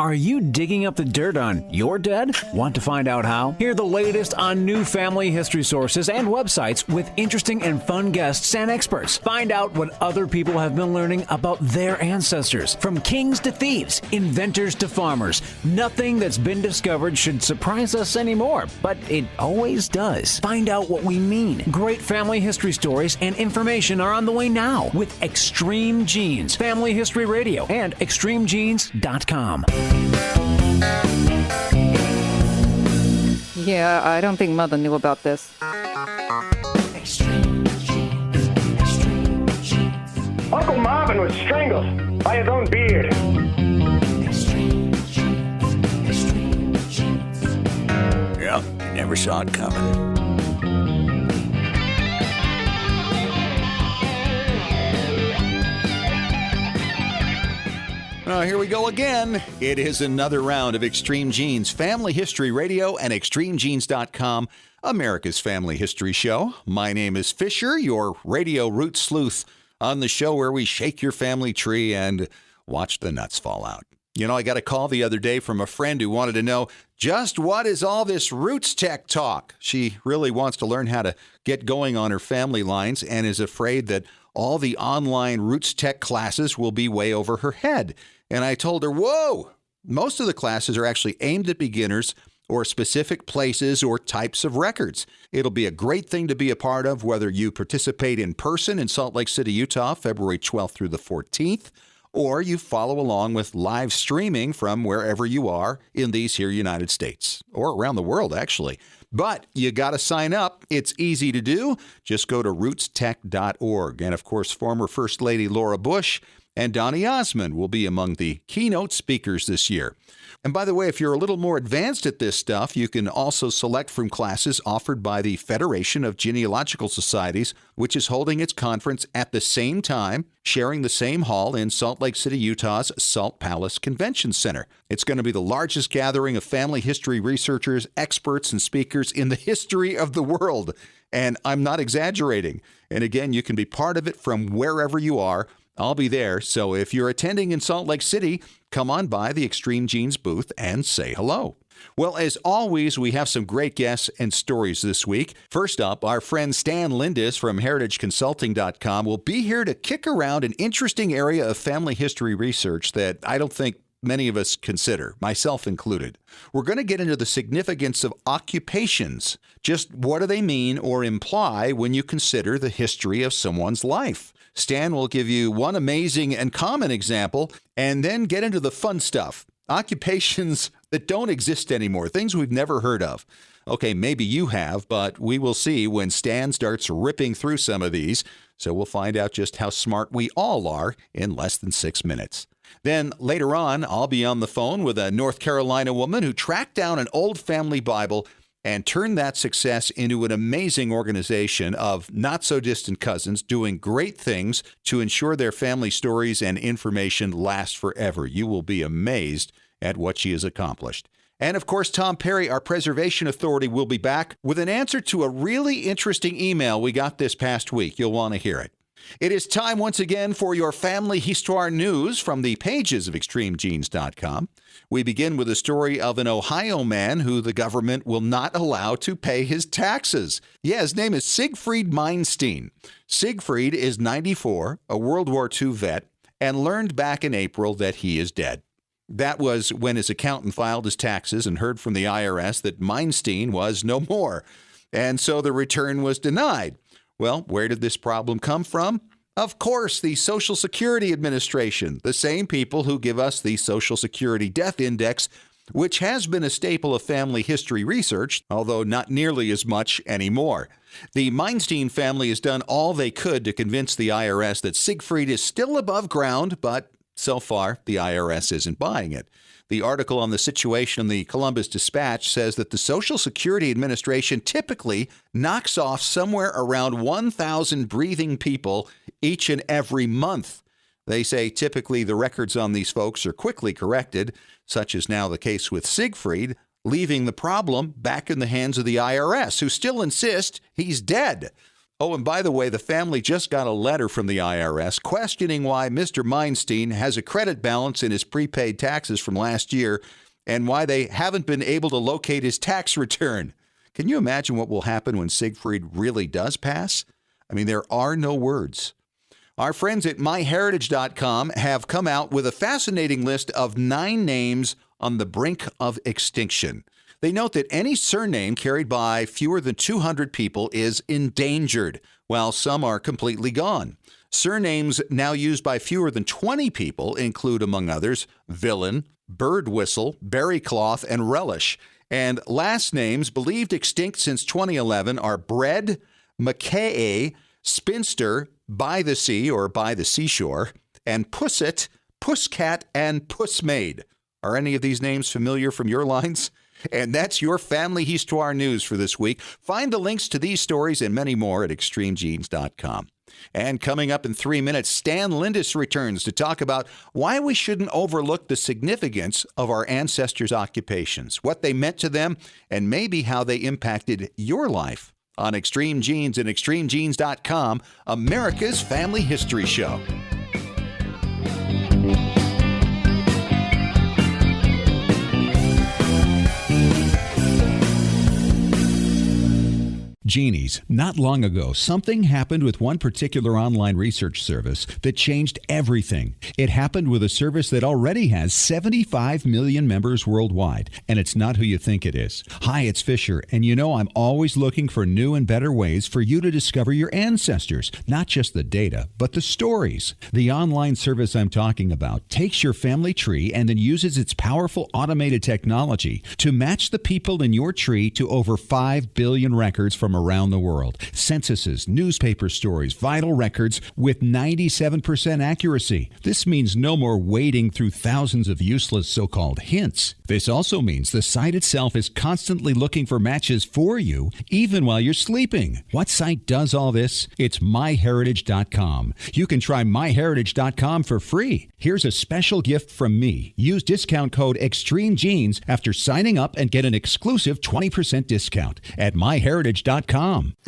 Are you digging up the dirt on your dead? Want to find out how? Hear the latest on new family history sources and websites with interesting and fun guests and experts. Find out what other people have been learning about their ancestors. From kings to thieves, inventors to farmers, nothing that's been discovered should surprise us anymore, but it always does. Find out what we mean. Great family history stories and information are on the way now with Extreme Genes, Family History Radio, and extremegenes.com. Yeah, I don't think Mother knew about this. Uncle Marvin was strangled by his own beard. Yep, never saw it coming. Here we go again. It is another round of Extreme Genes, Family History Radio, and extremegenes.com, America's family history show. My name is Fisher, your radio root sleuth, on the show where we shake your family tree and watch the nuts fall out. You know, I got a call the other day from a friend who wanted to know just what is all this roots tech talk. She really wants to learn how to get going on her family lines and is afraid that all the online roots tech classes will be way over her head. And I told her, whoa, most of the classes are actually aimed at beginners or specific places or types of records. It'll be a great thing to be a part of, whether you participate in person in Salt Lake City, Utah, February 12th through the 14th, or you follow along with live streaming from wherever you are in these here United States, or around the world, actually. But you got to sign up. It's easy to do. Just go to rootstech.org. And, of course, former First Lady Laura Bush and Donny Osmond will be among the keynote speakers this year. And by the way, if you're a little more advanced at this stuff, you can also select from classes offered by the Federation of Genealogical Societies, which is holding its conference at the same time, sharing the same hall in Salt Lake City, Utah's Salt Palace Convention Center. It's going to be the largest gathering of family history researchers, experts, and speakers in the history of the world. And I'm not exaggerating. And again, you can be part of it from wherever you are. I'll be there, so if you're attending in Salt Lake City, come on by the Extreme Genes booth and say hello. Well, as always, we have some great guests and stories this week. First up, our friend Stan Lindis from heritageconsulting.com will be here to kick around an interesting area of family history research that I don't think many of us consider, myself included. We're going to get into the significance of occupations. Just what do they mean or imply when you consider the history of someone's life? Stan will give you one amazing and common example and then get into the fun stuff. Occupations that don't exist anymore, things we've never heard of. Okay, maybe you have, but we will see when Stan starts ripping through some of these. So we'll find out just how smart we all are in less than 6 minutes. Then later on, I'll be on the phone with a North Carolina woman who tracked down an old family Bible and turned that success into an amazing organization of not-so-distant cousins doing great things to ensure their family stories and information last forever. You will be amazed at what she has accomplished. And, of course, Tom Perry, our preservation authority, will be back with an answer to a really interesting email we got this past week. You'll want to hear it. It is time once again for your family histoire news from the pages of extremegenes.com. We begin with a story of an Ohio man who the government will not allow to pay his taxes. Yeah, his name is Siegfried Meinstein. Siegfried is 94, a World War II vet, and learned back in April that he is dead. That was when his accountant filed his taxes and heard from the IRS that Meinstein was no more. And so the return was denied. Well, where did this problem come from? Of course, the Social Security Administration, the same people who give us the Social Security Death Index, which has been a staple of family history research, although not nearly as much anymore. The Meinstein family has done all they could to convince the IRS that Siegfried is still above ground, but so far, the IRS isn't buying it. The article on the situation in the Columbus Dispatch says that the Social Security Administration typically knocks off somewhere around 1,000 breathing people each and every month. They say typically the records on these folks are quickly corrected, such is now the case with Siegfried, leaving the problem back in the hands of the IRS, who still insist he's dead. Oh, and by the way, the family just got a letter from the IRS questioning why Mr. Meinstein has a credit balance in his prepaid taxes from last year and why they haven't been able to locate his tax return. Can you imagine what will happen when Siegfried really does pass? I mean, there are no words. Our friends at myheritage.com have come out with a fascinating list of 9 names on the brink of extinction. They note that any surname carried by fewer than 200 people is endangered, while some are completely gone. Surnames now used by fewer than 20 people include, among others, Villain, Bird Whistle, Berrycloth, and Relish. And last names believed extinct since 2011 are Bread, Mackay, Spinster, By the Sea or By the Seashore, and Pussit, Pusscat, and Pussmaid. Are any of these names familiar from your lines? And that's your Family Histoire news for this week. Find the links to these stories and many more at extremegenes.com. And coming up in 3 minutes, Stan Lindis returns to talk about why we shouldn't overlook the significance of our ancestors' occupations, what they meant to them, and maybe how they impacted your life on Extreme Genes and extremegenes.com, America's Family History Show. Genies, not long ago, something happened with one particular online research service that changed everything. It happened with a service that already has 75 million members worldwide, and it's not who you think it is. Hi, it's Fisher, and you know I'm always looking for new and better ways for you to discover your ancestors, not just the data, but the stories. The online service I'm talking about takes your family tree and then uses its powerful automated technology to match the people in your tree to over 5 billion records from around the world. Censuses, newspaper stories, vital records with 97% accuracy. This means no more wading through thousands of useless so-called hints. This also means the site itself is constantly looking for matches for you, even while you're sleeping. What site does all this? It's myheritage.com. You can try myheritage.com for free. Here's a special gift from me. Use discount code EXTREMEGENES after signing up and get an exclusive 20% discount at myheritage.com.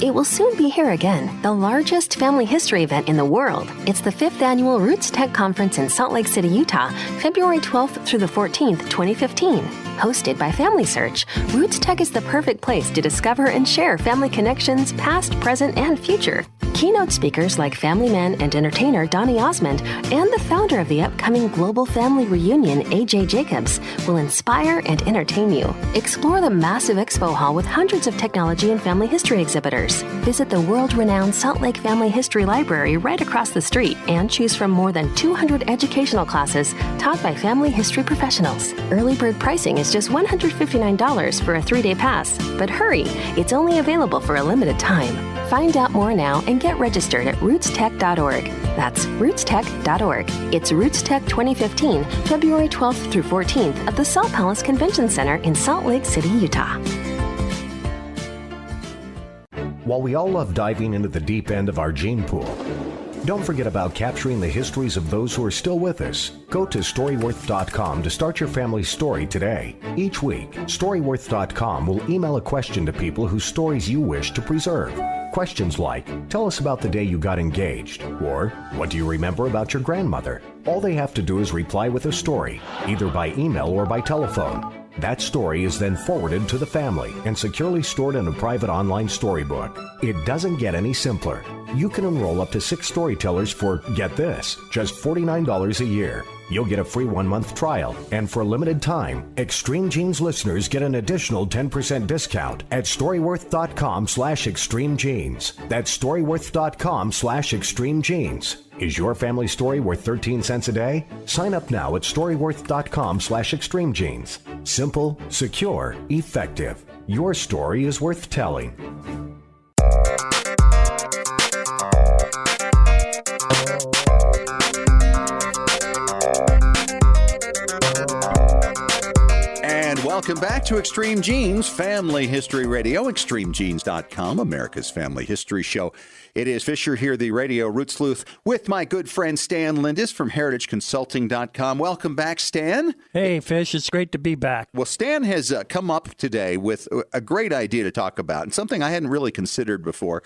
It will soon be here again, the largest family history event in the world. It's the 5th annual Roots Tech Conference in Salt Lake City, Utah, February 12th through the 14th, 2015. Hosted by Family Search, Roots Tech is the perfect place to discover and share family connections, past, present, and future. Keynote speakers like family man and entertainer Donny Osmond and the founder of the upcoming Global Family Reunion, AJ Jacobs, will inspire and entertain you. Explore the massive expo hall with hundreds of technology and family history exhibitors. Visit the world-renowned Salt Lake Family History Library right across the street and choose from more than 200 educational classes taught by family history professionals. Early bird pricing is just $159 for a 3-day pass. But hurry, it's only available for a limited time. Find out more now and get registered at rootstech.org. That's rootstech.org. It's Roots Tech 2015, February 12th through 14th at the Salt Palace Convention Center in Salt Lake City, Utah. While we all love diving into the deep end of our gene pool, don't forget about capturing the histories of those who are still with us. Go to Storyworth.com to start your family's story today. Each week, Storyworth.com will email a question to people whose stories you wish to preserve. Questions like, tell us about the day you got engaged, or what do you remember about your grandmother? All they have to do is reply with a story, either by email or by telephone. That story is then forwarded to the family and securely stored in a private online storybook. It doesn't get any simpler. You can enroll up to 6 storytellers for, get this, just $49 a year. You'll get a free 1-month trial, and for a limited time, Extreme Genes listeners get an additional 10% discount at Storyworth.com/ExtremeGenes. That's Storyworth.com/ExtremeGenes. Is your family story worth 13 cents a day? Sign up now at Storyworth.com/ExtremeGenes. Simple, secure, effective. Your story is worth telling. Welcome back to Extreme Genes, Family History Radio, extremegenes.com, America's Family History Show. It is Fisher here, the radio root sleuth, with my good friend Stan Lindis from heritageconsulting.com. Welcome back, Stan. Hey, Fish, it's great to be back. Well, Stan has come up today with a great idea to talk about, and something I hadn't really considered before.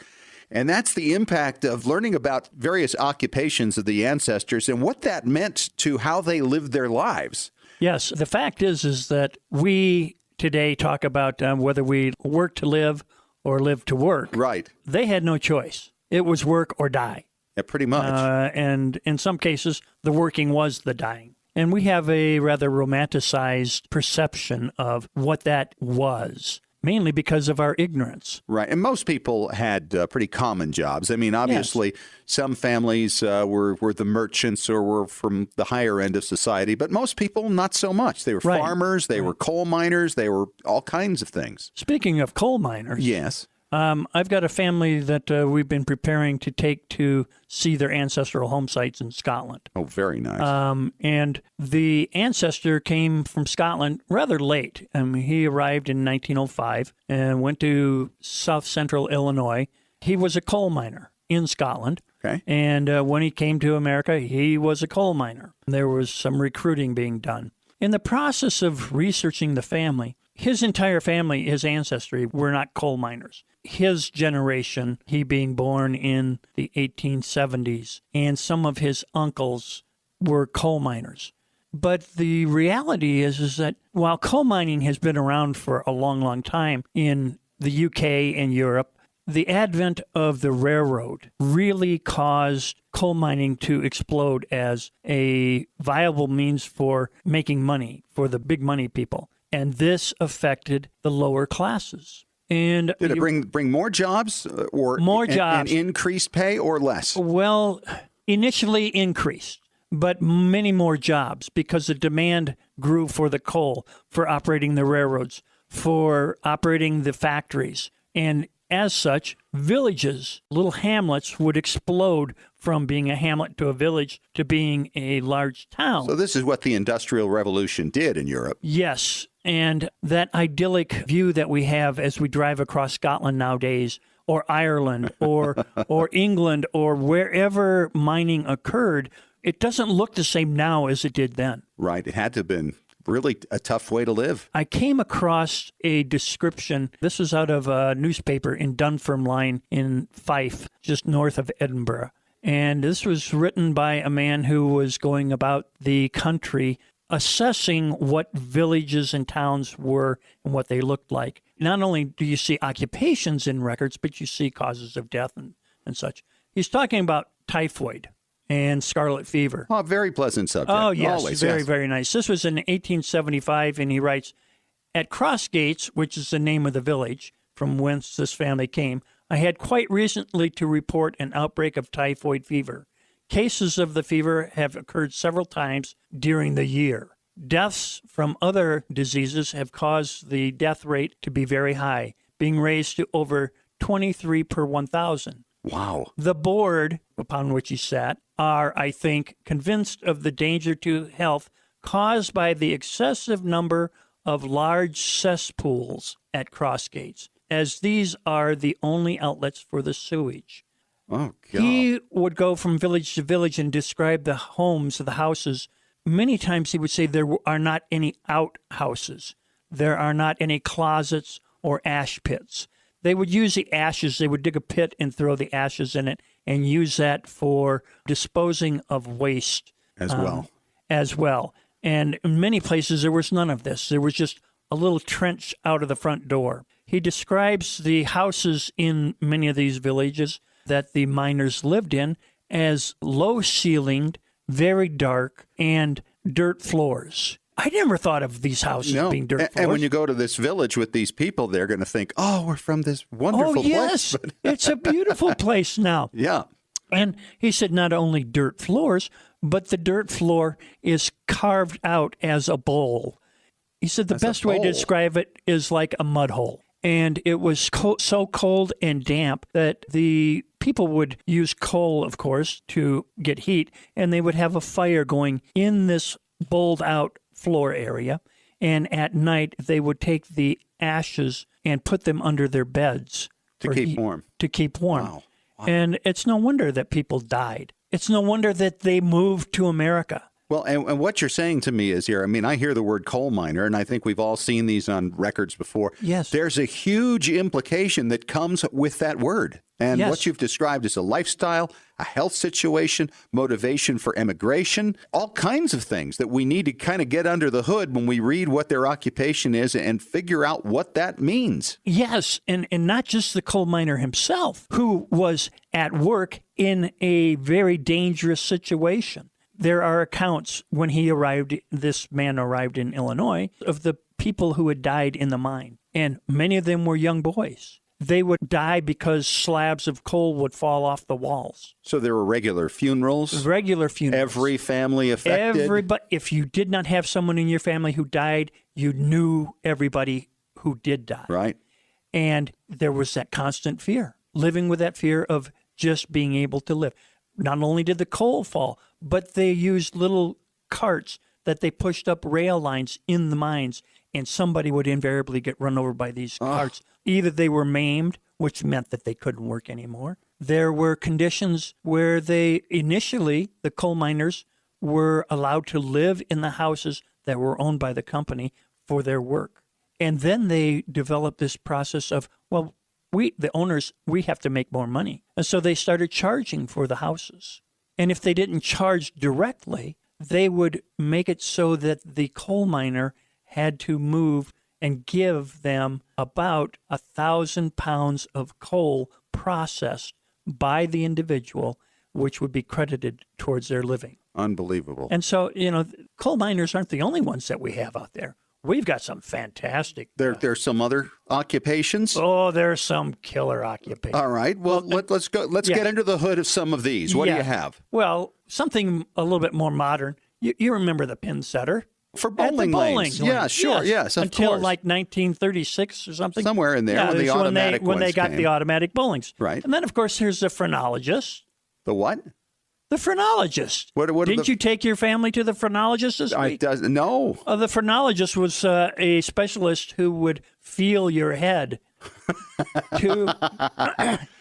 And that's the impact of learning about various occupations of the ancestors and what that meant to how they lived their lives. Yes, the fact is that we today talk about whether we work to live or live to work. Right. They had no choice. It was work or die. Yeah, pretty much. And in some cases, the working was the dying. And we have a rather romanticized perception of what that was, mainly because of our ignorance. Right. And most people had pretty common jobs. I mean, obviously, some families were the merchants or were from the higher end of society, but most people, not so much. They were farmers, they were coal miners, they were all kinds of things. Speaking of coal miners. Yes. I've got a family that we've been preparing to take to see their ancestral home sites in Scotland. Oh, very nice. And the ancestor came from Scotland rather late. He arrived in 1905 and went to south central Illinois. He was a coal miner in Scotland. Okay. And when he came to America, he was a coal miner. There was some recruiting being done. In the process of researching the family, his entire family, his ancestry, were not coal miners. His generation, he being born in the 1870s, and some of his uncles were coal miners. But the reality is that while coal mining has been around for a long, long time in the UK and Europe, the advent of the railroad really caused coal mining to explode as a viable means for making money for the big money people. And this affected the lower classes. And did it bring more jobs or more jobs and increased pay or less? Well, initially increased, but many more jobs because the demand grew for the coal, for operating the railroads, for operating the factories. And as such, villages, little hamlets would explode from being a hamlet to a village to being a large town. So this is what the Industrial Revolution did in Europe. Yes. And that idyllic view that we have as we drive across Scotland nowadays, or Ireland, or England, or wherever mining occurred, it doesn't look the same now as it did then. Right. It had to have been really a tough way to live. I came across a description. This was out of a newspaper in Dunfermline in Fife, just north of Edinburgh. And this was written by a man who was going about the country assessing what villages and towns were and what they looked like. Not only do you see occupations in records, but you see causes of death and such. He's talking about typhoid and scarlet fever. Oh, very pleasant subject. Oh, yes. Always, very, yes. very nice. This was in 1875, and he writes, "At Crossgates, which is the name of the village from whence this family came, I had quite recently to report an outbreak of typhoid fever. Cases of the fever have occurred several times during the year. Deaths from other diseases have caused the death rate to be very high, being raised to over 23 per 1,000. Wow. The board upon which he sat are, I think, convinced of the danger to health caused by the excessive number of large cesspools at Crossgates, as these are the only outlets for the sewage." Oh, God. He would go from village to village and describe the homes, the houses. Many times he would say there are not any outhouses. There are not any closets or ash pits. They would use the ashes. They would dig a pit and throw the ashes in it and use that for disposing of waste. As well. And in many places, there was none of this. There was just a little trench out of the front door. He describes the houses in many of these villages that the miners lived in as low-ceilinged, very dark, and dirt floors. I never thought of these houses being dirt floors. And when you go to this village with these people, they're going to think, oh, we're from this wonderful place. Yes. It's a beautiful place now. Yeah. And he said not only dirt floors, but the dirt floor is carved out as a bowl. He said the best way to describe it is like a mud hole. And it was so cold and damp that the people would use coal, of course, to get heat, and they would have a fire going in this bowled-out floor area. And at night, they would take the ashes and put them under their beds. To keep warm. To keep warm. Wow. And it's no wonder that people died. It's no wonder that they moved to America. Well, and what you're saying to me is here, I mean, I hear the word coal miner, and I think we've all seen these on records before. Yes. There's a huge implication that comes with that word. And Yes. what you've described is a lifestyle, a health situation, motivation for emigration, all kinds of things that we need to kind of get under the hood when we read what their occupation is and figure out what that means. Yes, and not just the coal miner himself, who was at work in a very dangerous situation. There are accounts when this man arrived in Illinois, of the people who had died in the mine, and many of them were young boys. They would die because slabs of coal would fall off the walls. So there were regular funerals? Regular funerals. Every family affected? Everybody. If you did not have someone in your family who died, you knew everybody who did die. Right. And there was that constant fear, living with that fear of just being able to live. Not only did the coal fall, but they used little carts that they pushed up rail lines in the mines, and somebody would invariably get run over by these carts. Either they were maimed, which meant that they couldn't work anymore. There were conditions where the coal miners were allowed to live in the houses that were owned by the company for their work. And then they developed this process of, well, the owners, we have to make more money. And so they started charging for the houses. And if they didn't charge directly, they would make it so that the coal miner had to move and give them about 1,000 pounds of coal processed by the individual, which would be credited towards their living. Unbelievable. And so, coal miners aren't the only ones that we have out there. We've got some fantastic. There's some other occupations? Oh, there's some killer occupations. All right. Well, let's go. Let's get under the hood of some of these. What do you have? Well, something a little bit more modern. You remember the pin setter? For bowling lanes. Yeah, sure. Yes, of Until course. like 1936 or something. Somewhere in there when the automatic when they ones got came. the automatic bowlings. Right. And then, of course, here's the phrenologist. The what? The phrenologist. What Didn't you take your family to the phrenologist this week? No. The phrenologist was a specialist who would feel your head.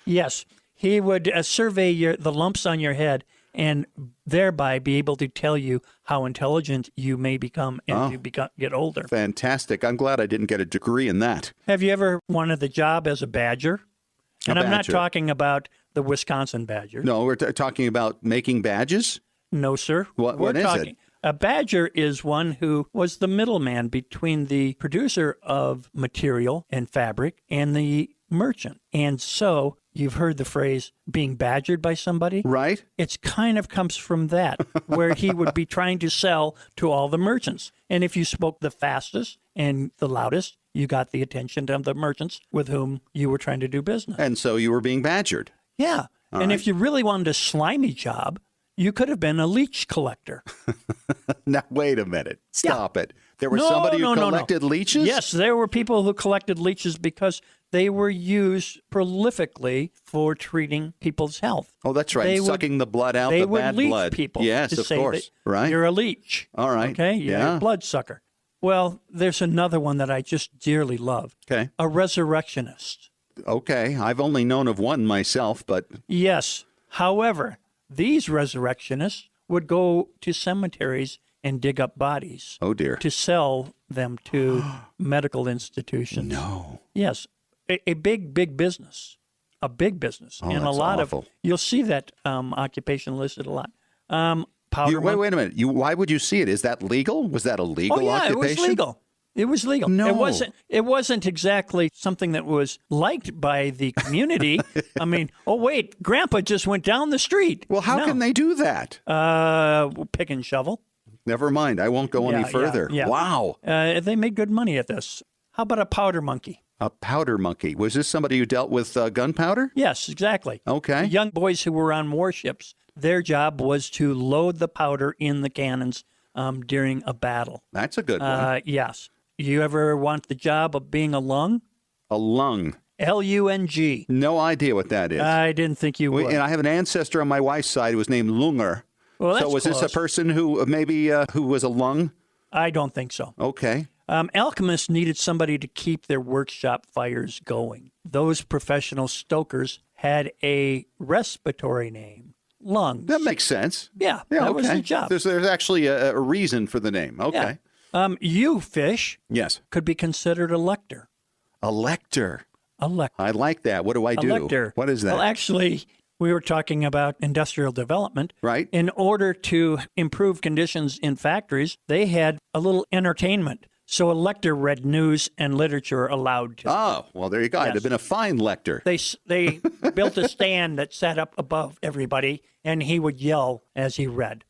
Yes, he would survey the lumps on your head and thereby be able to tell you how intelligent you may become as you get older. Fantastic. I'm glad I didn't get a degree in that. Have you ever wanted the job as a badger? And I'm not talking about the Wisconsin badger. No, we're talking about making badges? No, sir. What is it? A badger is one who was the middleman between the producer of material and fabric and the merchant. And so you've heard the phrase being badgered by somebody? Right. It kind of comes from that, where he would be trying to sell to all the merchants. And if you spoke the fastest and the loudest, you got the attention of the merchants with whom you were trying to do business. And so you were being badgered. Yeah. And if you really wanted a slimy job, you could have been a leech collector. Now, wait a minute. Stop it. There was somebody who collected leeches? Yes, there were people who collected leeches because they were used prolifically for treating people's health. Oh, that's right. Sucking the blood out, the bad blood. They would leech people. Yes, to of say course. that Right. You're a leech. All right. Okay? You're a bloodsucker. Well, there's another one that I just dearly love. Okay. A resurrectionist. Okay. I've only known of one myself, but... Yes. However, these resurrectionists would go to cemeteries and dig up bodies. Oh, dear. To sell them to medical institutions. No. Yes. A big business. A big business. Oh, and a that's lot awful. of, you'll see that occupation listed a lot. Powder Wait a minute. Why would you see it? Is that legal? Was that a legal occupation? It was legal. It was legal. No. It wasn't exactly something that was liked by the community. I mean, oh wait, Grandpa just went down the street. Well, how can they do that? Pick and shovel. Never mind. I won't go any further. Yeah. Wow. They made good money at this. How about a powder monkey? A powder monkey. Was this somebody who dealt with gunpowder? Yes, exactly. Okay. Young boys who were on warships, their job was to load the powder in the cannons during a battle. That's a good one. Yes. You ever want the job of being a lung? A lung. L-U-N-G. No idea what that is. I didn't think you would. And I have an ancestor on my wife's side who was named Lunger. Well, that's so was this a close. person who maybe who was a lung? I don't think so. Okay. Alchemists needed somebody to keep their workshop fires going. Those professional stokers had a respiratory name, lungs. That makes sense. Yeah, that was the job. There's actually a reason for the name. Okay. Yeah. You, Fish, Yes. could be considered a lector. A lector. A lector. I like that. What do I do? Lector. What is that? Well, actually, we were talking about industrial development. Right. In order to improve conditions in factories, they had a little entertainment. So a lector read news and literature aloud to them. Oh, well, there you go. I'd have been a fine lector. They built a stand that sat up above everybody, and he would yell as he read.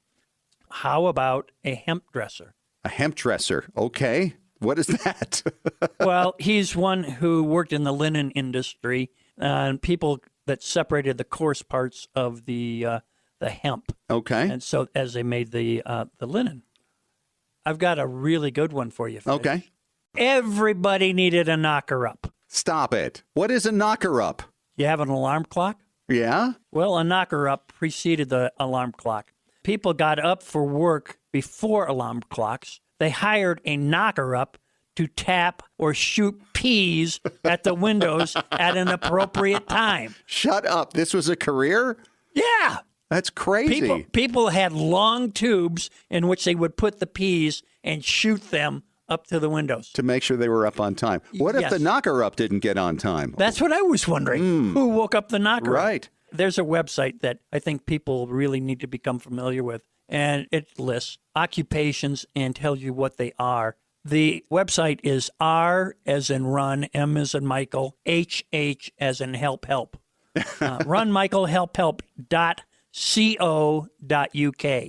How about a hemp dresser? A hemp dresser. Okay. What is that? Well, he's one who worked in the linen industry, and people that separated the coarse parts of the hemp. Okay. And so as they made the linen. I've got a really good one for you. Fish. Okay. Everybody needed a knocker-up. Stop it. What is a knocker-up? You have an alarm clock? Yeah? Well, a knocker-up preceded the alarm clock. People got up for work before alarm clocks. They hired a knocker-up to tap or shoot peas at the windows at an appropriate time. Shut up. This was a career? Yeah. That's crazy. People had long tubes in which they would put the peas and shoot them up to the windows. To make sure they were up on time. What if the knocker-up didn't get on time? That's what I was wondering. Who woke up the knocker-up? Right. There's a website that I think people really need to become familiar with, and it lists occupations and tells you what they are. The website is R as in run, M as in Michael, HH as in help. runmichaelhelphelp.co.uk.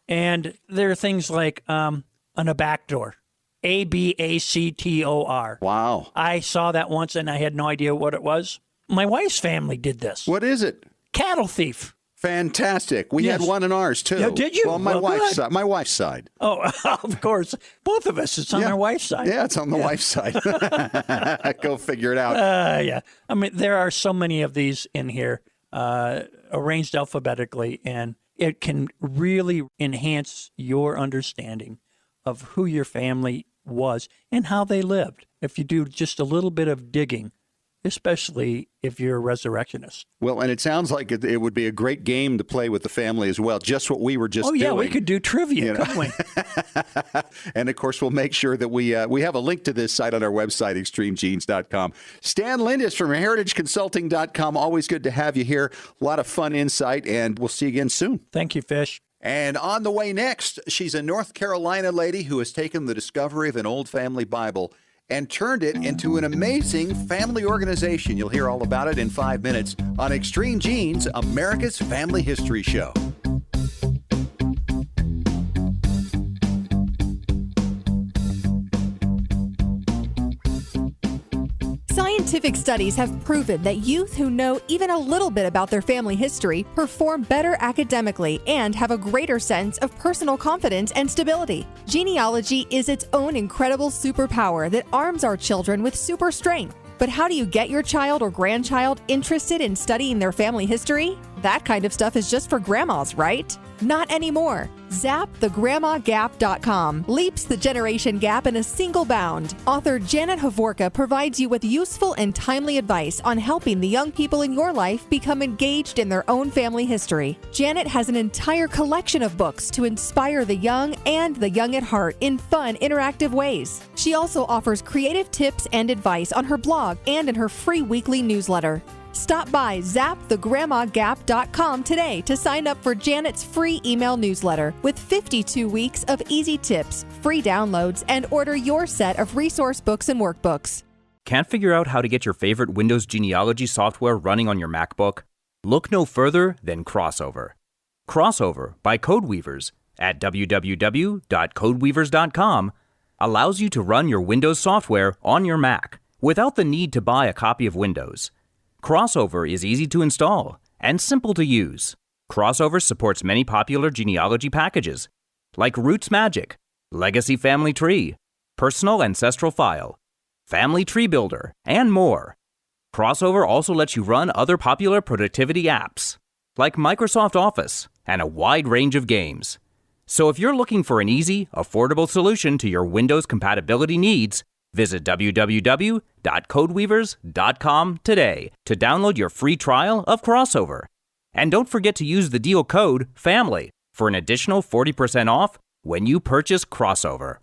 And there are things like an abactor, ABACTOR. Wow. I saw that once and I had no idea what it was. My wife's family did this. What is it? Cattle thief. Fantastic. We Yes. had one in ours, too. Yeah, did you? Well, my Well, wife's good. side. My wife's side. Oh, of course. Both of us. It's on our wife's side. Yeah, it's on the wife's side. Go figure it out. Yeah. I mean, there are so many of these in here, arranged alphabetically, and it can really enhance your understanding of who your family was and how they lived. If you do just a little bit of digging, especially if you're a resurrectionist. Well, and it sounds like it would be a great game to play with the family as well, just what we were just Oh, yeah, doing. we could do trivia, couldn't we? And, of course, we'll make sure that we have a link to this site on our website, extremegenes.com. Stan Lindis from heritageconsulting.com. Always good to have you here. A lot of fun insight, and we'll see you again soon. Thank you, Fish. And on the way next, she's a North Carolina lady who has taken the discovery of an old family Bible and turned it into an amazing family organization. You'll hear all about it in 5 minutes on Extreme Genes, America's Family History Show. Scientific studies have proven that youth who know even a little bit about their family history perform better academically and have a greater sense of personal confidence and stability. Genealogy is its own incredible superpower that arms our children with super strength. But how do you get your child or grandchild interested in studying their family history? That kind of stuff is just for grandmas, right? Not anymore. ZapTheGrandmaGap.com leaps the generation gap in a single bound. Author Janet Hovorka provides you with useful and timely advice on helping the young people in your life become engaged in their own family history. Janet has an entire collection of books to inspire the young and the young at heart in fun, interactive ways. She also offers creative tips and advice on her blog and in her free weekly newsletter. Stop by ZapTheGrandmaGap.com today to sign up for Janet's free email newsletter with 52 weeks of easy tips, free downloads, and order your set of resource books and workbooks. Can't figure out how to get your favorite Windows genealogy software running on your MacBook? Look no further than Crossover. Crossover by Codeweavers at www.codeweavers.com allows you to run your Windows software on your Mac without the need to buy a copy of Windows. Crossover is easy to install and simple to use. Crossover supports many popular genealogy packages like Roots Magic, Legacy Family Tree, Personal Ancestral File, Family Tree Builder, and more. Crossover also lets you run other popular productivity apps like Microsoft Office and a wide range of games. So if you're looking for an easy, affordable solution to your Windows compatibility needs, visit www.codeweavers.com today to download your free trial of Crossover. And don't forget to use the deal code FAMILY for an additional 40% off when you purchase Crossover.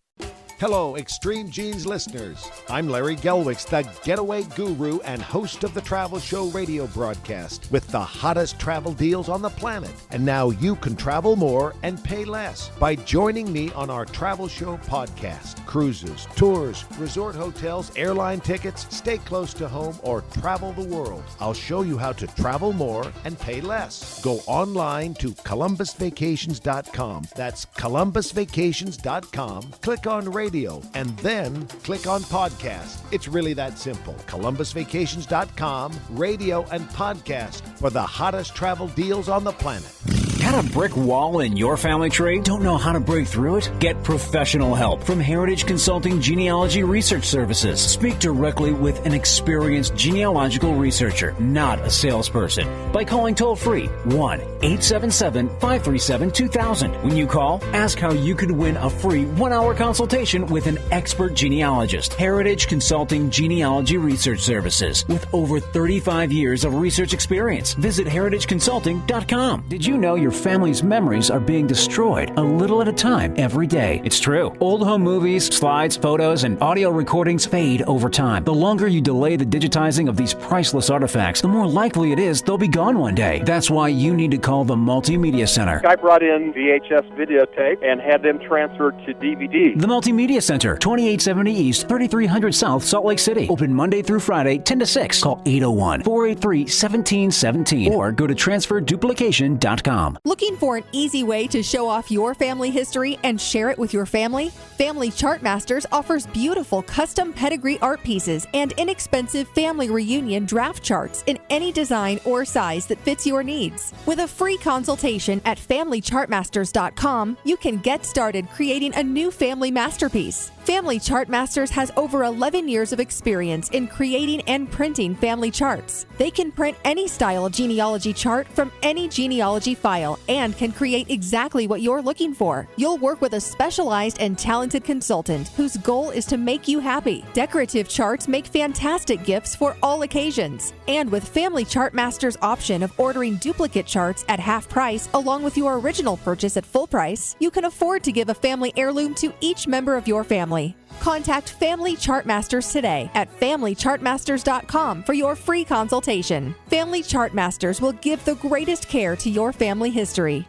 Hello, Extreme Genes listeners. I'm Larry Gelwicks, the getaway guru and host of the Travel Show radio broadcast with the hottest travel deals on the planet. And now you can travel more and pay less by joining me on our Travel Show podcast. Cruises, tours, resort hotels, airline tickets, stay close to home, or travel the world. I'll show you how to travel more and pay less. Go online to ColumbusVacations.com. That's ColumbusVacations.com. Click on radio and then click on podcast. It's really that simple. ColumbusVacations.com, radio and podcast for the hottest travel deals on the planet. Got a brick wall in your family tree? Don't know how to break through it? Get professional help from Heritage Consulting Genealogy Research Services. Speak directly with an experienced genealogical researcher, not a salesperson, by calling toll-free 1-877-537-2000. When you call, ask how you could win a free 1-hour consultation with an expert genealogist. Heritage Consulting Genealogy Research Services, with over 35 years of research experience. Visit heritageconsulting.com. Did you know your family's memories are being destroyed a little at a time every day? It's true. Old home movies, slides, photos, and audio recordings fade over time. The longer you delay the digitizing of these priceless artifacts, the more likely it is they'll be gone one day. That's why you need to call the Multimedia Center. I brought in VHS videotape and had them transferred to DVD. The Multimedia Center, 2870 East, 3300 South, Salt Lake City. Open Monday through Friday, 10 to 6. Call 801-483-1717 or go to transferduplication.com. Looking for an easy way to show off your family history and share it with your family? Family Chartmasters offers beautiful custom pedigree art pieces and inexpensive family reunion draft charts in any design or size that fits your needs. With a free consultation at FamilyChartmasters.com, you can get started creating a new family masterpiece. Family Chartmasters has over 11 years of experience in creating and printing family charts. They can print any style of genealogy chart from any genealogy file and can create exactly what you're looking for. You'll work with a specialized and talented consultant whose goal is to make you happy. Decorative charts make fantastic gifts for all occasions. And with Family Chartmasters' option of ordering duplicate charts at half price along with your original purchase at full price, you can afford to give a family heirloom to each member of your family. Contact Family Chartmasters today at FamilyChartmasters.com for your free consultation. Family Chartmasters will give the greatest care to your family history.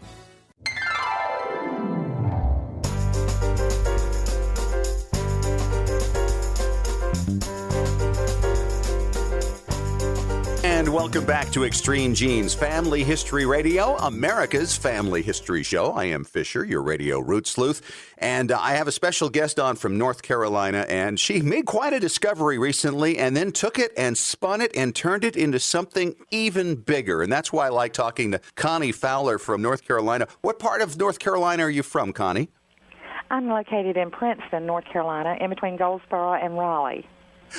And welcome back to Extreme Genes Family History Radio, America's Family History Show. I am Fisher, your radio root sleuth, and I have a special guest on from North Carolina, and she made quite a discovery recently and then took it and spun it and turned it into something even bigger, and that's why I like talking to Connie Fowler from North Carolina. What part of North Carolina are you from, Connie? I'm located in Princeton, North Carolina, in between Goldsboro and Raleigh.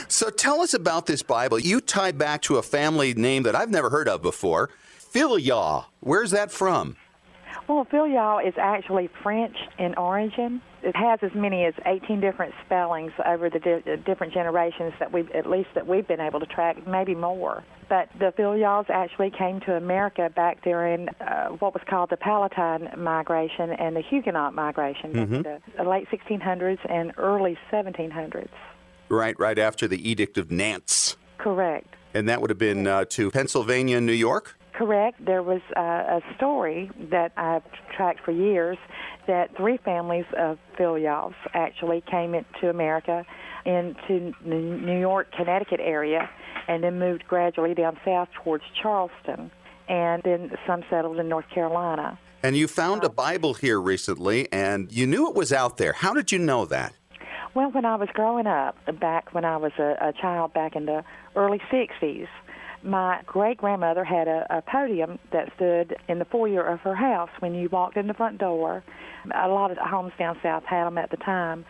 So tell us about this Bible. You tie back to a family name that I've never heard of before, Filial. Where's that from? Well, Filial is actually French in origin. It has as many as 18 different spellings over the different generations that we've been able to track, maybe more. But the Filials actually came to America back during what was called the Palatine Migration and the Huguenot Migration in the late 1600s and early 1700s. Right after the Edict of Nantes. Correct. And that would have been to Pennsylvania and New York? Correct. There was a story that I've tracked for years that 3 families of Filials actually came into America, into the New York, Connecticut area, and then moved gradually down south towards Charleston, and then some settled in North Carolina. And you found a Bible here recently, and you knew it was out there. How did you know that? Well, when I was growing up, back when I was a child back in the early 60s, my great-grandmother had a podium that stood in the foyer of her house. When you walked in the front door, a lot of homes down south had them at the time,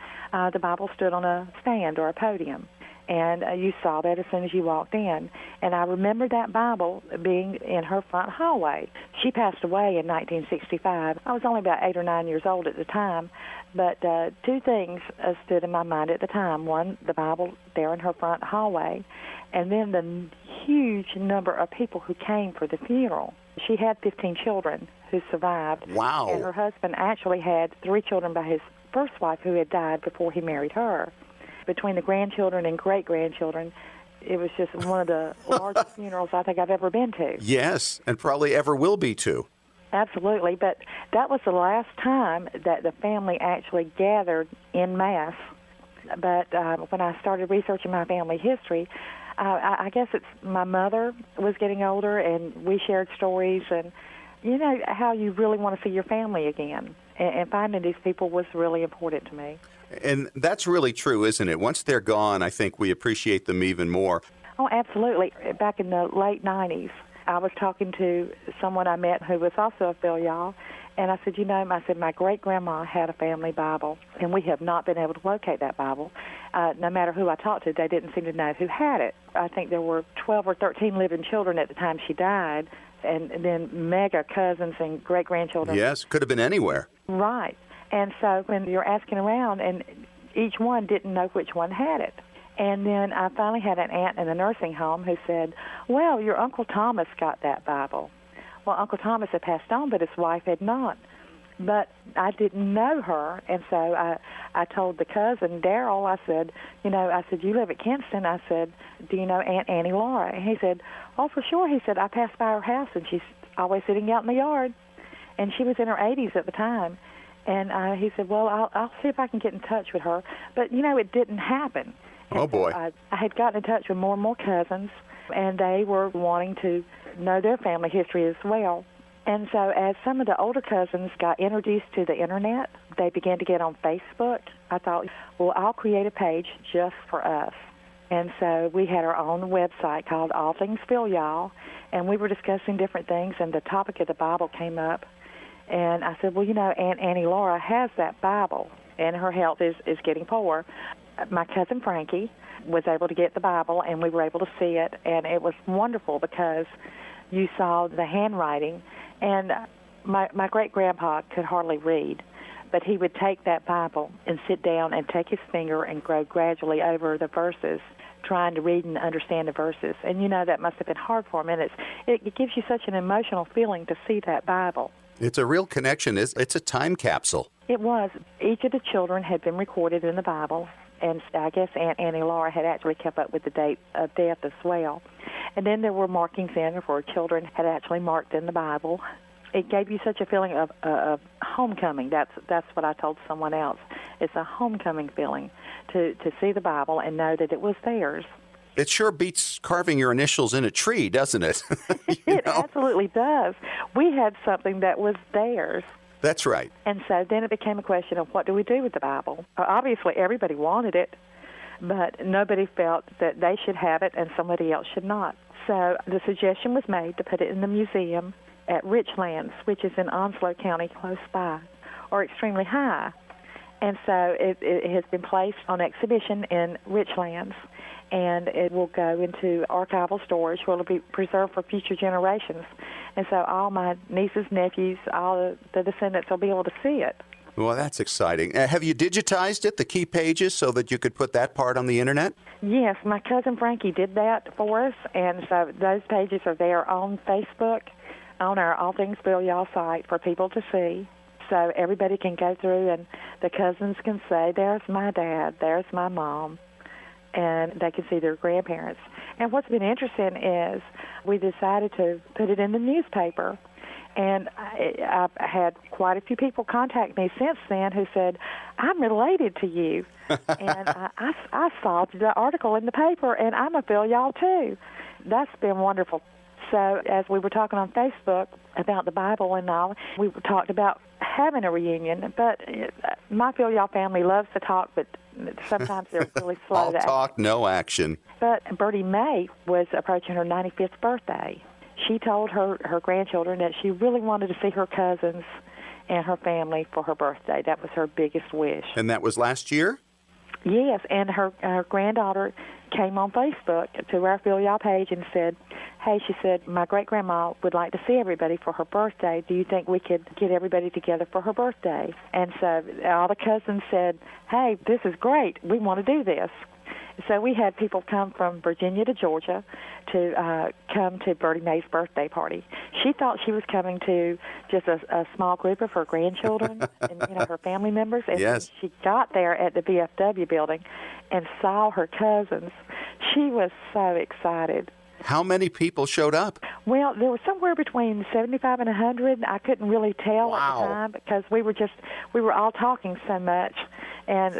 the Bible stood on a stand or a podium. And you saw that as soon as you walked in. And I remember that Bible being in her front hallway. She passed away in 1965. I was only about 8 or 9 years old at the time. But 2 things stood in my mind at the time. One, the Bible there in her front hallway, and then the huge number of people who came for the funeral. She had 15 children who survived. Wow. And her husband actually had 3 children by his first wife who had died before he married her. Between the grandchildren and great-grandchildren, it was just one of the largest funerals I think I've ever been to. Yes, and probably ever will be too. Absolutely, but that was the last time that the family actually gathered en masse. But when I started researching my family history, I guess it's my mother was getting older, and we shared stories, and you know how you really want to see your family again. And finding these people was really important to me. And that's really true, isn't it? Once they're gone, I think we appreciate them even more. Oh, absolutely. Back in the late 90s, I was talking to someone I met who was also a filial, and I said, my great-grandma had a family Bible, and we have not been able to locate that Bible. No matter who I talked to, they didn't seem to know who had it. I think there were 12 or 13 living children at the time she died, and then mega cousins and great-grandchildren. Yes, could have been anywhere. Right. And so when you're asking around, and each one didn't know which one had it. And then I finally had an aunt in a nursing home who said, well, your Uncle Thomas got that Bible. Well, Uncle Thomas had passed on, but his wife had not. But I didn't know her, and so I told the cousin, Daryl, I said, you live at Kinston. I said, do you know Aunt Annie Laura? And he said, oh, for sure. He said, I pass by her house, and she's always sitting out in the yard. And she was in her 80s at the time. And he said, well, I'll see if I can get in touch with her. But, it didn't happen. And oh, boy. So I had gotten in touch with more and more cousins, and they were wanting to know their family history as well. And so as some of the older cousins got introduced to the Internet, they began to get on Facebook. I thought, well, I'll create a page just for us. And so we had our own website called All Things Filial, and we were discussing different things, and the topic of the Bible came up. And I said, well, Aunt Annie Laura has that Bible, and her health is getting poor. My cousin Frankie was able to get the Bible, and we were able to see it, and it was wonderful because you saw the handwriting. And my great-grandpa could hardly read, but he would take that Bible and sit down and take his finger and go gradually over the verses, trying to read and understand the verses. And, that must have been hard for him, and it gives you such an emotional feeling to see that Bible. It's a real connection. It's a time capsule. It was. Each of the children had been recorded in the Bible, and I guess Aunt Annie Laura had actually kept up with the date of death as well. And then there were markings in where children had actually marked in the Bible. It gave you such a feeling of homecoming. That's what I told someone else. It's a homecoming feeling to see the Bible and know that it was theirs. It sure beats carving your initials in a tree, doesn't it? It absolutely does. We had something that was theirs. That's right. And so then it became a question of what do we do with the Bible? Obviously, everybody wanted it, but nobody felt that they should have it and somebody else should not. So the suggestion was made to put it in the museum at Richlands, which is in Onslow County close by, or Extremely High. And so it has been placed on exhibition in Richlands, and it will go into archival storage where it will be preserved for future generations. And so all my nieces, nephews, all the descendants will be able to see it. Well, that's exciting. Have you digitized it, the key pages, so that you could put that part on the Internet? Yes, my cousin Frankie did that for us, and so those pages are there on Facebook, on our All Things Filial site for people to see. So everybody can go through, and the cousins can say, there's my dad, there's my mom, and they can see their grandparents. And what's been interesting is we decided to put it in the newspaper, and I've had quite a few people contact me since then who said, I'm related to you. And I saw the article in the paper, and I'm a filial too. That's been wonderful. So as we were talking on Facebook about the Bible and all, we talked about having a reunion. But my filial family loves to talk, but sometimes they're really slow All to act. talk, no action. But Bertie Mae was approaching her 95th birthday. She told her grandchildren that she really wanted to see her cousins and her family for her birthday. That was her biggest wish. And that was last year? Yes, and her granddaughter came on Facebook to our filial page and said, hey, she said, my great-grandma would like to see everybody for her birthday. Do you think we could get everybody together for her birthday? And so all the cousins said, hey, this is great. We want to do this. So we had people come from Virginia to Georgia to come to Bertie Mae's birthday party. She thought she was coming to just a small group of her grandchildren and her family members. And yes. She got there at the VFW building and saw her cousins. She was so excited. How many people showed up? Well, there was somewhere between 75 and 100. I couldn't really tell at the time because we were all talking so much. And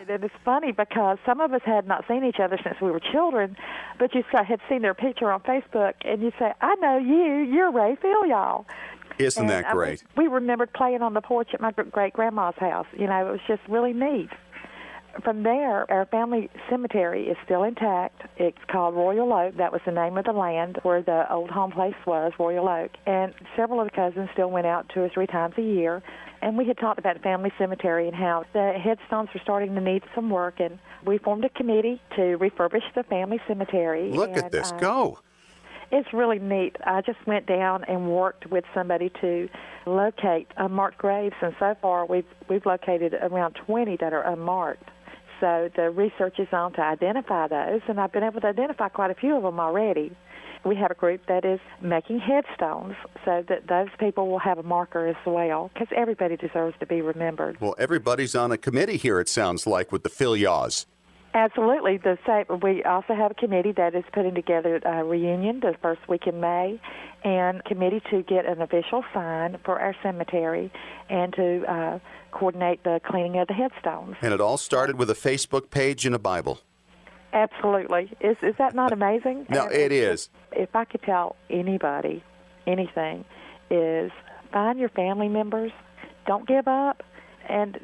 it's funny because some of us had not seen each other since we were children, but you had seen their picture on Facebook, and you say, I know you. You're Ray Filial. Isn't that great? We remembered playing on the porch at my great-grandma's house. It was just really neat. From there, our family cemetery is still intact. It's called Royal Oak. That was the name of the land where the old home place was, Royal Oak. And several of the cousins still went out 2 or 3 times a year. And we had talked about the family cemetery and how the headstones were starting to need some work. And we formed a committee to refurbish the family cemetery. Look at this go. It's really neat. I just went down and worked with somebody to locate unmarked graves. And so far, we've located around 20 that are unmarked. So the research is on to identify those, and I've been able to identify quite a few of them already. We have a group that is making headstones so that those people will have a marker as well, because everybody deserves to be remembered. Well, everybody's on a committee here, it sounds like, with the Filials. Absolutely. We also have a committee that is putting together a reunion the first week in May, and a committee to get an official sign for our cemetery and to coordinate the cleaning of the headstones. And it all started with a Facebook page and a Bible. Absolutely. Is that not amazing? No, it is. If I could tell anybody anything, is find your family members, don't give up, and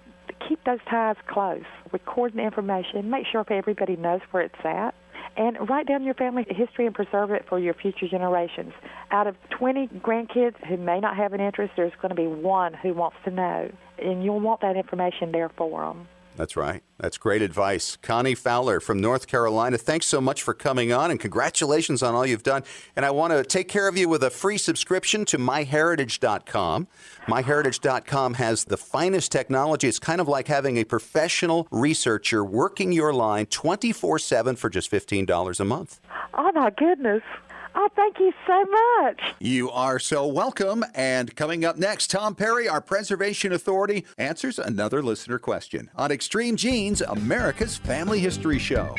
keep those ties close. Record the information. Make sure everybody knows where it's at. And write down your family history and preserve it for your future generations. Out of 20 grandkids who may not have an interest, there's going to be one who wants to know. And you'll want that information there for them. That's right. That's great advice. Connie Fowler from North Carolina, thanks so much for coming on, and congratulations on all you've done. And I want to take care of you with a free subscription to MyHeritage.com. MyHeritage.com has the finest technology. It's kind of like having a professional researcher working your line 24/7 for just $15 a month. Oh, my goodness. Oh, thank you so much. You are so welcome. And coming up next, Tom Perry, our preservation authority, answers another listener question on Extreme Genes, America's Family History Show.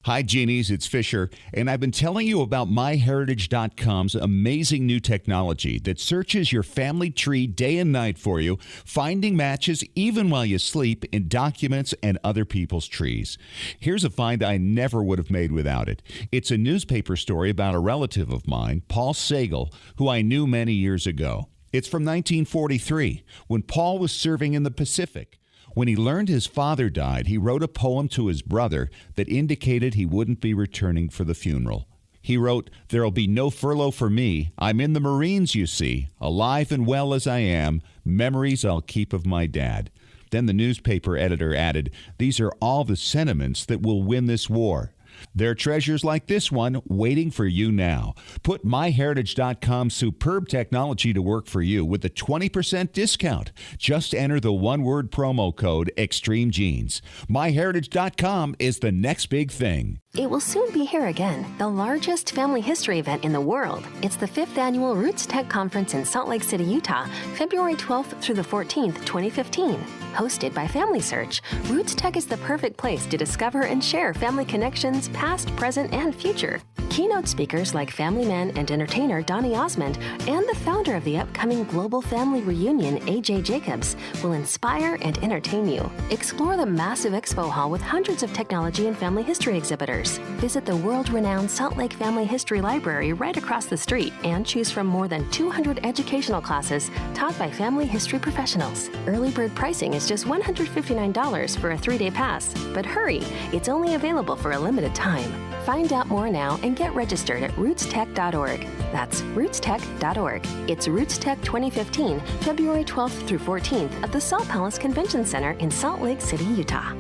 Hi, Genies, it's Fisher, and I've been telling you about MyHeritage.com's amazing new technology that searches your family tree day and night for you, finding matches even while you sleep in documents and other people's trees. Here's a find I never would have made without it. It's a newspaper story about a relative of mine, Paul Sagal, who I knew many years ago. It's from 1943, when Paul was serving in the Pacific. When he learned his father died, he wrote a poem to his brother that indicated he wouldn't be returning for the funeral. He wrote, "There'll be no furlough for me. I'm in the Marines, you see. Alive and well as I am, memories I'll keep of my dad." Then the newspaper editor added, "These are all the sentiments that will win this war. There are treasures like this one waiting for you now. Put MyHeritage.com's superb technology to work for you with a 20% discount. Just enter the one-word promo code EXTREMEGENES. MyHeritage.com is the next big thing. It will soon be here again, the largest family history event in the world. It's the 5th Annual Roots Tech Conference in Salt Lake City, Utah, February 12th through the 14th, 2015. Hosted by Family Search, Roots Tech is the perfect place to discover and share family connections, past, present, and future. Keynote speakers like family man and entertainer Donny Osmond and the founder of the upcoming Global Family Reunion, AJ Jacobs, will inspire and entertain you. Explore the massive expo hall with hundreds of technology and family history exhibitors. Visit the world-renowned Salt Lake Family History Library right across the street and choose from more than 200 educational classes taught by family history professionals. Early bird pricing is just $159 for a 3-day pass. But hurry, it's only available for a limited time. Find out more now and get registered at rootstech.org. That's rootstech.org. It's Roots Tech 2015, February 12th through 14th at the Salt Palace Convention Center in Salt Lake City, Utah.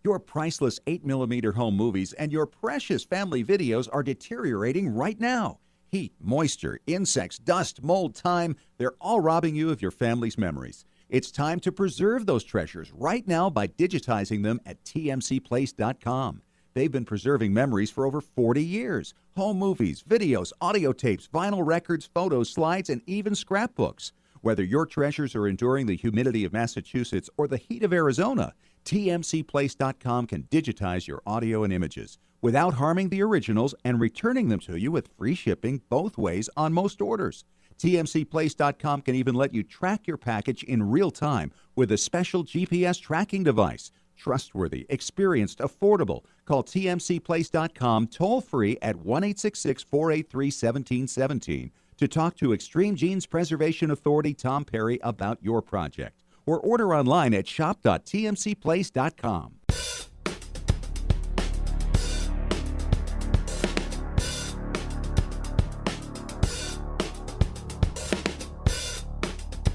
Your priceless 8mm home movies and your precious family videos are deteriorating right now. Heat, moisture, insects, dust, mold, time, they're all robbing you of your family's memories. It's time to preserve those treasures right now by digitizing them at tmcplace.com. They've been preserving memories for over 40 years. Home movies, videos, audio tapes, vinyl records, photos, slides, and even scrapbooks. Whether your treasures are enduring the humidity of Massachusetts or the heat of Arizona, tmcplace.com can digitize your audio and images without harming the originals and returning them to you with free shipping both ways on most orders. tmcplace.com can even let you track your package in real time with a special GPS tracking device. Trustworthy, experienced, affordable. Call tmcplace.com toll-free at 1-866-483-1717 to talk to Extreme Genes Preservation Authority Tom Perry about your project. Or order online at shop.tmcplace.com.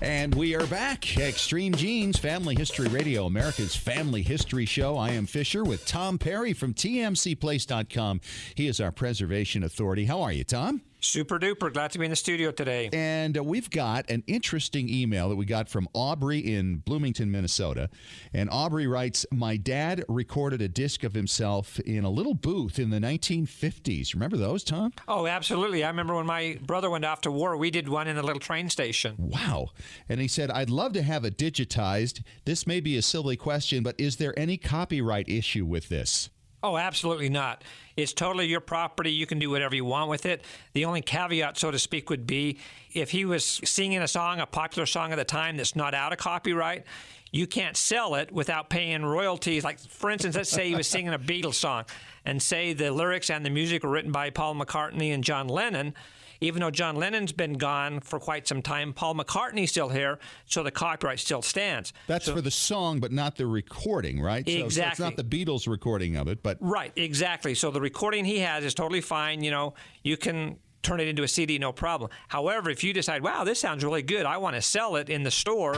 And we are back. Extreme Genes, Family History Radio, America's Family History Show. I am Fisher with Tom Perry from tmcplace.com. He is our preservation authority. How are you, Tom? Super duper. Glad to be in the studio today. And we've got an interesting email that we got from Aubrey in Bloomington, Minnesota. And Aubrey writes, my dad recorded a disc of himself in a little booth in the 1950s. Remember those, Tom? Oh, absolutely. I remember when my brother went off to war, we did one in a little train station. Wow. And he said, I'd love to have it digitized. This may be a silly question, but is there any copyright issue with this? Oh, absolutely not. It's totally your property. You can do whatever you want with it. The only caveat, so to speak, would be if he was singing a song, a popular song at the time that's not out of copyright, you can't sell it without paying royalties. Like, for instance, let's say he was singing a Beatles song and say the lyrics and the music were written by Paul McCartney and John Lennon. Even though John Lennon's been gone for quite some time, Paul McCartney's still here, so the copyright still stands. That's for the song, but not the recording, right? Exactly. So it's not the Beatles recording of it, but... Right, exactly. So the recording he has is totally fine. You know, you can turn it into a CD, no problem. However, if you decide, wow, this sounds really good, I want to sell it in the store,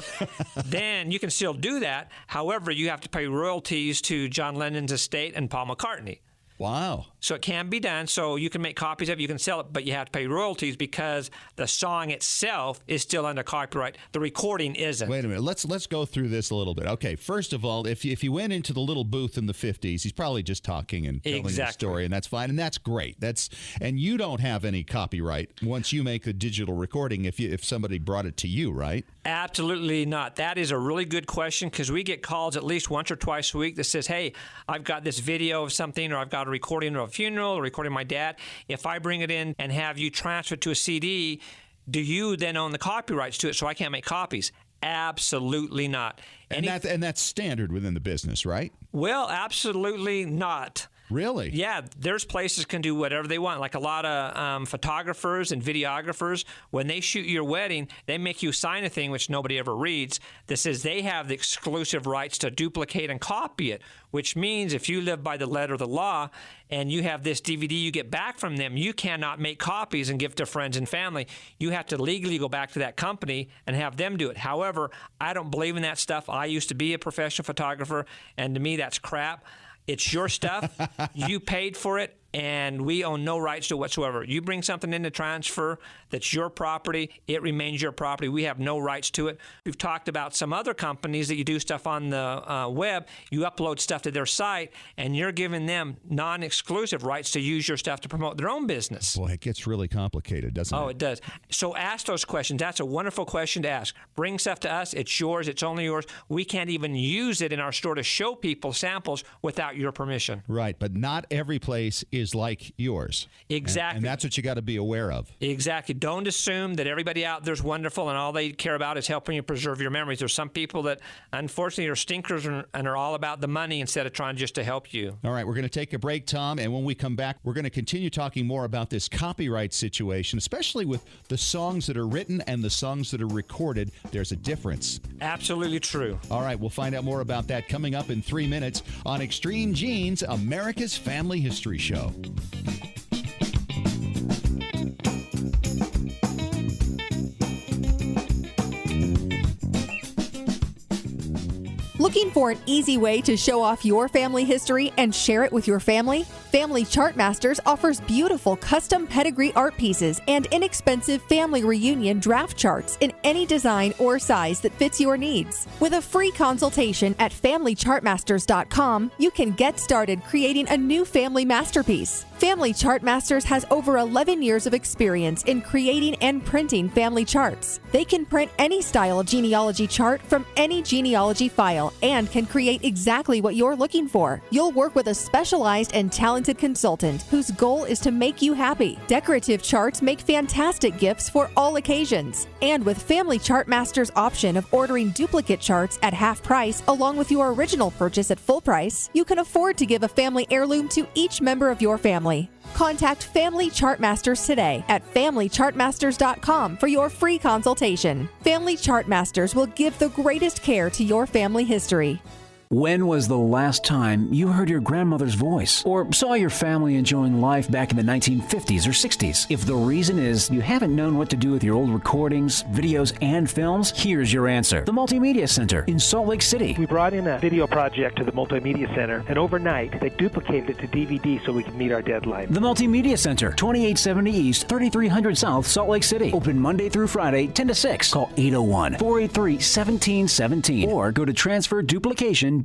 then you can still do that. However, you have to pay royalties to John Lennon's estate and Paul McCartney. Wow. So it can be done. So you can make copies of it, you can sell it, but you have to pay royalties because the song itself is still under copyright. The recording isn't. Wait a minute. Let's go through this a little bit. Okay, first of all, if you went into the little booth in the 50s, he's probably just talking and telling a story, and that's fine, and that's great. And you don't have any copyright once you make a digital recording if somebody brought it to you, right? Absolutely not. That is a really good question because we get calls at least once or twice a week that says, hey, I've got this video of something, or I've got a recording of a funeral, or recording of my dad. If I bring it in and have you transfer it to a CD, do you then own the copyrights to it so I can't make copies? Absolutely not. And that's standard within the business, right? Well, absolutely not. Really? Yeah, there's places can do whatever they want. Like a lot of photographers and videographers, when they shoot your wedding, they make you sign a thing which nobody ever reads that says they have the exclusive rights to duplicate and copy it, which means if you live by the letter of the law and you have this DVD you get back from them, you cannot make copies and give to friends and family. You have to legally go back to that company and have them do it. However, I don't believe in that stuff. I used to be a professional photographer, and to me, that's crap. It's your stuff. You paid for it, and we own no rights to it whatsoever. You bring something in to transfer that's your property, it remains your property. We have no rights to it. We've talked about some other companies that you do stuff on the web. You upload stuff to their site, and you're giving them non-exclusive rights to use your stuff to promote their own business. Boy, it gets really complicated, doesn't it? Oh, it does. So ask those questions. That's a wonderful question to ask. Bring stuff to us. It's yours. It's only yours. We can't even use it in our store to show people samples without your permission. Right, but not every place is like yours. Exactly. And that's what you got to be aware of. Exactly. Don't assume that everybody out there's wonderful and all they care about is helping you preserve your memories. There's some people that unfortunately are stinkers and are all about the money instead of trying just to help you. All right, we're going to take a break, Tom, and when we come back, we're going to continue talking more about this copyright situation, especially with the songs that are written and the songs that are recorded. There's a difference. Absolutely true. All right, we'll find out more about that coming up in 3 minutes on Extreme Genes, America's Family History Show. Looking for an easy way to show off your family history and share it with your family? Family Chart Masters offers beautiful custom pedigree art pieces and inexpensive family reunion draft charts in any design or size that fits your needs. With a free consultation at FamilyChartMasters.com, you can get started creating a new family masterpiece. Family Chart Masters has over 11 years of experience in creating and printing family charts. They can print any style genealogy chart from any genealogy file and can create exactly what you're looking for. You'll work with a specialized and talented consultant whose goal is to make you happy. Decorative charts make fantastic gifts for all occasions. And with Family Chart Masters' option of ordering duplicate charts at half price along with your original purchase at full price, you can afford to give a family heirloom to each member of your family. Contact Family Chart Masters today at FamilyChartMasters.com for your free consultation. Family Chart Masters will give the greatest care to your family history. When was the last time you heard your grandmother's voice or saw your family enjoying life back in the 1950s or 60s? If the reason is you haven't known what to do with your old recordings, videos, and films, here's your answer. The Multimedia Center in Salt Lake City. We brought in a video project to the Multimedia Center, and overnight they duplicated it to DVD so we could meet our deadline. The Multimedia Center, 2870 East, 3300 South, Salt Lake City. Open Monday through Friday, 10 to 6. Call 801-483-1717 or go to transferduplication.com.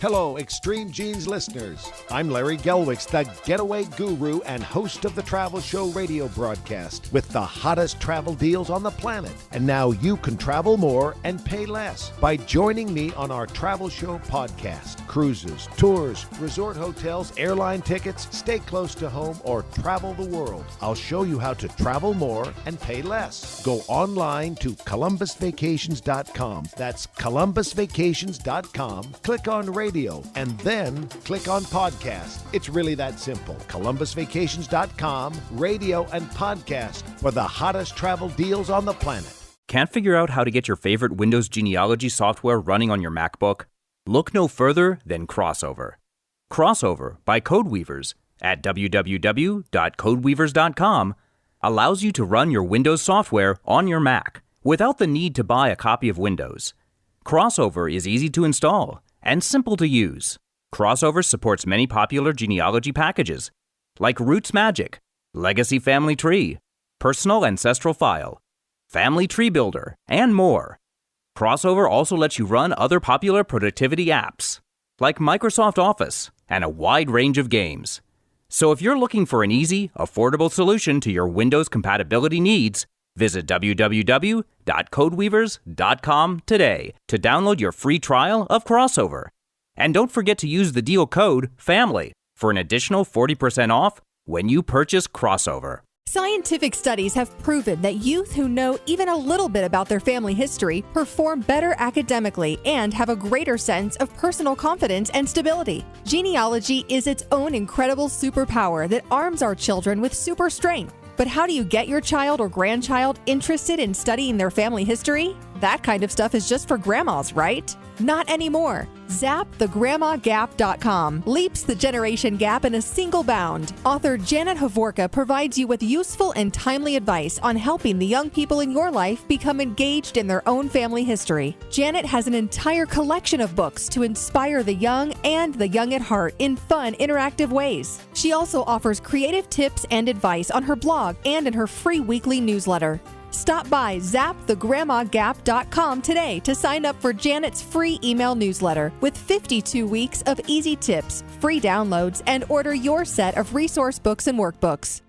Hello, Extreme Genes listeners. I'm Larry Gelwicks, the getaway guru and host of the Travel Show radio broadcast with the hottest travel deals on the planet. And now you can travel more and pay less by joining me on our Travel Show podcast. Cruises, tours, resort hotels, airline tickets, stay close to home, or travel the world. I'll show you how to travel more and pay less. Go online to ColumbusVacations.com. That's ColumbusVacations.com. Click on radio and then click on podcast. It's really that simple. ColumbusVacations.com, radio and podcast for the hottest travel deals on the planet. Can't figure out how to get your favorite Windows genealogy software running on your MacBook? Look no further than Crossover. Crossover by Codeweavers at www.codeweavers.com allows you to run your Windows software on your Mac without the need to buy a copy of Windows. Crossover is easy to install and simple to use. Crossover supports many popular genealogy packages like Roots Magic, Legacy Family Tree, Personal Ancestral File, Family Tree Builder, and more. Crossover also lets you run other popular productivity apps like Microsoft Office and a wide range of games. So if you're looking for an easy, affordable solution to your Windows compatibility needs, visit www.codeweavers.com today to download your free trial of Crossover. And don't forget to use the deal code FAMILY for an additional 40% off when you purchase Crossover. Scientific studies have proven that youth who know even a little bit about their family history perform better academically and have a greater sense of personal confidence and stability. Genealogy is its own incredible superpower that arms our children with super strength. But how do you get your child or grandchild interested in studying their family history? That kind of stuff is just for grandmas, right? Not anymore. ZapTheGrandmaGap.com leaps the generation gap in a single bound. Author Janet Havorka provides you with useful and timely advice on helping the young people in your life become engaged in their own family history. Janet has an entire collection of books to inspire the young and the young at heart in fun, interactive ways. She also offers creative tips and advice on her blog and in her free weekly newsletter. Stop by ZapTheGrandmaGap.com today to sign up for Janet's free email newsletter with 52 weeks of easy tips, free downloads, and order your set of resource books and workbooks.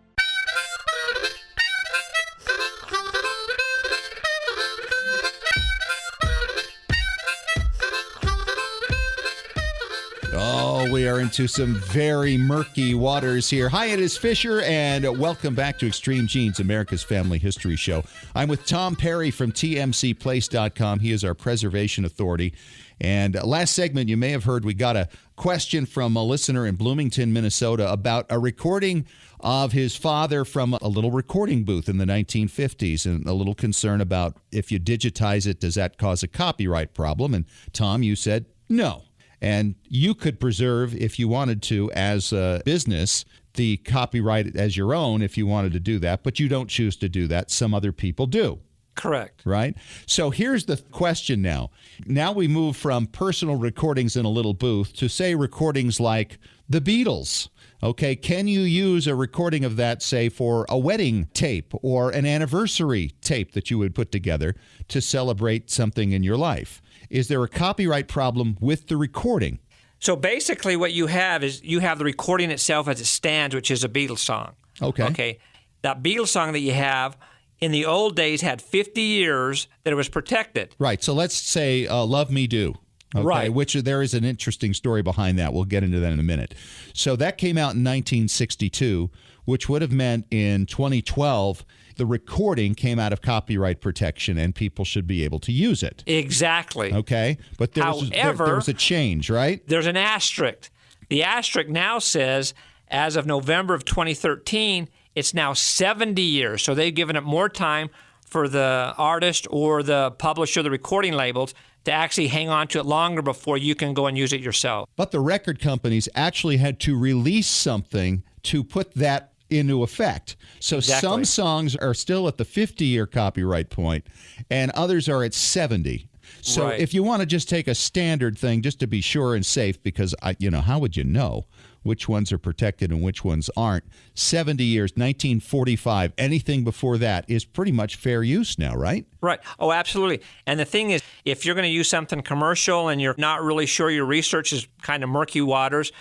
Oh, we are into some very murky waters here. Hi, it is Fisher, and welcome back to Extreme Genes, America's Family History Show. I'm with Tom Perry from tmcplace.com. He is our preservation authority. And last segment, you may have heard we got a question from a listener in Bloomington, Minnesota, about a recording of his father from a little recording booth in the 1950s, and a little concern about if you digitize it, does that cause a copyright problem? And Tom, you said no. And you could preserve, if you wanted to, as a business, the copyright as your own if you wanted to do that, but you don't choose to do that. Some other people do. Correct. Right? So here's the question now. Now we move from personal recordings in a little booth to, say, recordings like the Beatles. Okay, can you use a recording of that, say, for a wedding tape or an anniversary tape that you would put together to celebrate something in your life? Is there a copyright problem with the recording? So basically what you have is you have the recording itself as it stands, which is a Beatles song. Okay. That Beatles song that you have in the old days had 50 years that it was protected. Right. So let's say Love Me Do. Okay, right. Which there is an interesting story behind that. We'll get into that in a minute. So that came out in 1962, which would have meant in 2012, the recording came out of copyright protection and people should be able to use it. Exactly. Okay. But there was a change, right? There's an asterisk. The asterisk now says, as of November of 2013, it's now 70 years. So they've given it more time for the artist or the publisher, the recording labels, to actually hang on to it longer before you can go and use it yourself. But the record companies actually had to release something to put that into effect. So Exactly. Some songs are still at the 50-year copyright point, and others are at 70. So Right. if you want to just take a standard thing, just to be sure and safe, because how would you know which ones are protected and which ones aren't? 70 years, 1945, anything before that is pretty much fair use now, right? Right. Oh, absolutely. And the thing is, if you're going to use something commercial and you're not really sure, your research is kind of murky waters,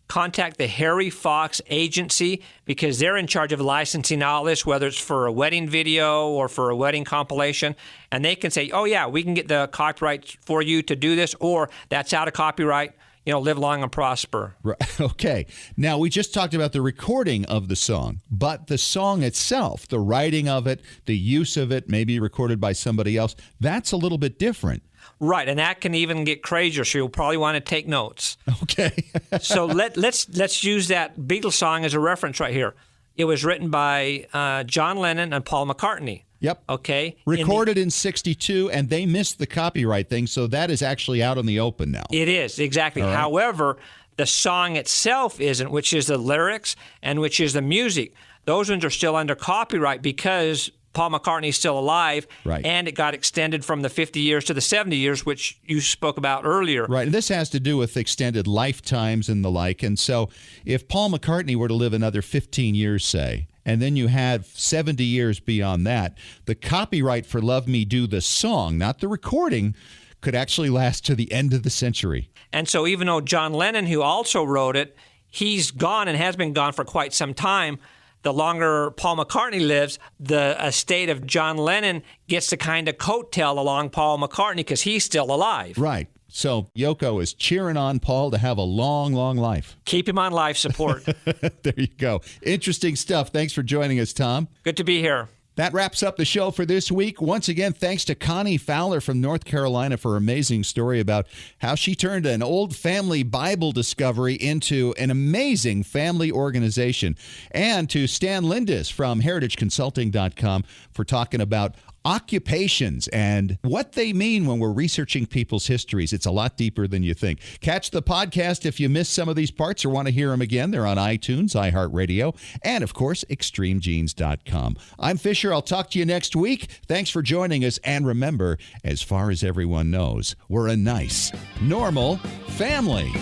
contact the Harry Fox Agency because they're in charge of licensing all this, whether it's for a wedding video or for a wedding compilation. And they can say, oh, yeah, we can get the copyright for you to do this, or that's out of copyright. Live long and prosper. Right. Okay. Now, we just talked about the recording of the song, but the song itself, the writing of it, the use of it, maybe recorded by somebody else, that's a little bit different. Right, and that can even get crazier, so you'll probably want to take notes. Okay. So let's use that Beatles song as a reference right here. It was written by John Lennon and Paul McCartney. Yep. Okay. Recorded in 62, and they missed the copyright thing, so that is actually out in the open now. It is, exactly. All right. However, the song itself isn't, which is the lyrics and which is the music. Those ones are still under copyright because Paul McCartney is still alive, right. And it got extended from the 50 years to the 70 years, which you spoke about earlier. Right, and this has to do with extended lifetimes and the like. And so if Paul McCartney were to live another 15 years, say, and then you had 70 years beyond that, the copyright for Love Me Do, the song, not the recording, could actually last to the end of the century. And so even though John Lennon, who also wrote it, he's gone and has been gone for quite some time, the longer Paul McCartney lives, the estate of John Lennon gets to kind of coattail along Paul McCartney because he's still alive. Right. So Yoko is cheering on Paul to have a long, long life. Keep him on life support. There you go. Interesting stuff. Thanks for joining us, Tom. Good to be here. That wraps up the show for this week. Once again, thanks to Connie Fowler from North Carolina for her amazing story about how she turned an old family Bible discovery into an amazing family organization. And to Stan Lindis from heritageconsulting.com for talking about occupations and what they mean when we're researching people's histories. It's a lot deeper than you think. Catch the podcast if you missed some of these parts or want to hear them again. They're on iTunes, iHeartRadio, and of course, extremegenes.com. I'm Fisher. I'll talk to you next week. Thanks for joining us. And remember, as far as everyone knows, we're a nice, normal family.